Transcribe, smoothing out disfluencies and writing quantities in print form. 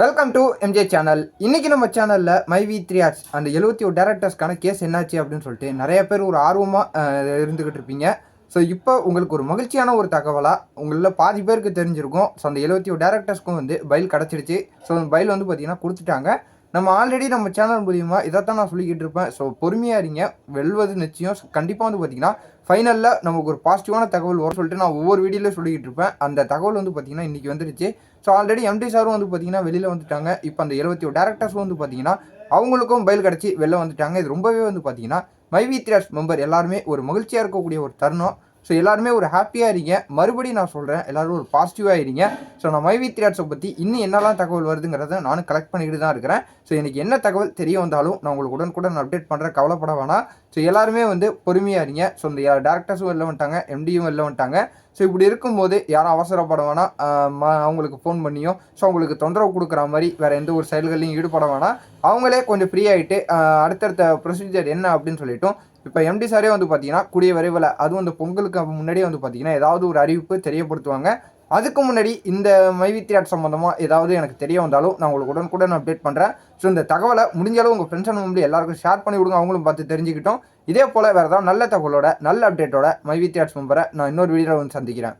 Welcome to MJ channel. இன்றைக்கி நம்ம சேனலில் மைவி3 ஆர்ட்ஸ் அந்த 71 டேரக்டர்ஸ்க்கான கேஸ் என்னாச்சு அப்படின்னு சொல்லிட்டு நிறைய பேர் ஒரு ஆர்வமாக இருந்துக்கிட்டு இருப்பீங்க. ஸோ இப்போ உங்களுக்கு ஒரு மகிழ்ச்சியான ஒரு தகவலாக உங்களில் பாதி பேருக்கு தெரிஞ்சிருக்கும். ஸோ அந்த 71 டேரக்டர்ஸ்க்கும் வந்து பைல் கிடச்சிருச்சு. ஸோ அந்த பைல் வந்து பார்த்திங்கன்னா கொடுத்துட்டாங்க. நம்ம ஆல்ரெடி நம்ம சேனல் மூலிமா இதைத்தான் நான் சொல்லிக்கிட்டு இருப்பேன். ஸோ பொறுமையாக இருங்க, வெல்வது நிச்சயம். கண்டிப்பாக வந்து பார்த்திங்கன்னா ஃபைனலில் நமக்கு ஒரு பாசிட்டிவான தகவல் வரும் சொல்லிட்டு நான் ஒவ்வொரு வீடியோவில் சொல்லிக்கிட்டு இருப்பேன். அந்த தகவல் வந்து பார்த்திங்கன்னா இன்றைக்கி வந்துருச்சு. ஸோ ஆல்ரெடி எம்டி சாரும் வந்து பார்த்திங்கன்னா வெளியில் வந்துட்டாங்க. இப்போ அந்த 71 டேரக்டர்ஸும் வந்து பார்த்திங்கன்னா அவங்களுக்கும் பைல் கிடச்சி வெளில வந்துட்டாங்க. இது ரொம்பவே வந்து பார்த்திங்கன்னா மைவி3 ஆர்ட்ஸ் மெம்பர் எல்லாருமே ஒரு மகிழ்ச்சியாக இருக்கக்கூடிய ஒரு தருணம். ஸோ எல்லாருமே ஒரு ஹாப்பியாக இருங்க. மறுபடியும் நான் சொல்கிறேன், எல்லோரும் ஒரு பாசிட்டிவாக இருங்க. ஸோ நான் மைவி3 ஆர்ட்ஸை பற்றி இன்னும் என்னெல்லாம் தகவல் வருதுங்கிறத நானும் கலெக்ட் பண்ணிக்கிட்டு தான் இருக்கிறேன். ஸோ எனக்கு என்ன தகவல் தெரிய வந்தாலும் நான் உங்களுக்கு உடனுக்குடன் அப்டேட் பண்ணுறேன், கவலைப்பட வேணாம். ஸோ எல்லாருமே வந்து பொறுமையாக இருங்க. ஸோ இந்த டேரக்டர்ஸும் வெளில வந்துட்டாங்க, எம்டியும் வெளில வந்துட்டாங்க. ஸோ இப்படி இருக்கும்போது யாரும் அவசரப்பட வேணாம். அவங்களுக்கு ஃபோன் பண்ணியோ ஸோ அவங்களுக்கு தொந்தரவு கொடுக்குற மாதிரி வேறு எந்த ஒரு செயல்களையும் ஈடுபட வேணாம். அவங்களே கொஞ்சம் ஃப்ரீ ஆகிட்டு அடுத்தடுத்த ப்ரொசீஜர் என்ன அப்படின்னு சொல்லிட்டோம். இப்போ எம்டி சாரே வந்து பார்த்தீங்கன்னா கூடிய விரைவில், அதுவும் இந்த பொங்கலுக்கு முன்னாடியே வந்து பார்த்தீங்கன்னா ஏதாவது ஒரு அறிவிப்பு தெரியப்படுத்துவாங்க. அதுக்கு முன்னாடி இந்த மைவி3 ஆர்ட்ஸ் சம்மந்தமாக ஏதாவது எனக்கு தெரிய வந்தாலும் நான் உங்களுக்கு உடனுக்குடன் அப்டேட் பண்ணுறேன். ஸோ இந்த தகவலை முடிஞ்சாலும் உங்கள் ஃப்ரெண்ட்ஸ் அண்ட் ஃபேமிலி எல்லாருக்கும் ஷேர் பண்ணி விடுங்க, அவங்களும் பார்த்து தெரிஞ்சுக்கிட்டோம். இதே போல் வேறு ஏதாவது நல்ல தகவலோட நல்ல அப்டேட்டோட மைவி3 ஆர்ட்ஸ் மெம்பரை நான் இன்னொரு வீடியோவில் வந்து சந்திக்கிறேன்.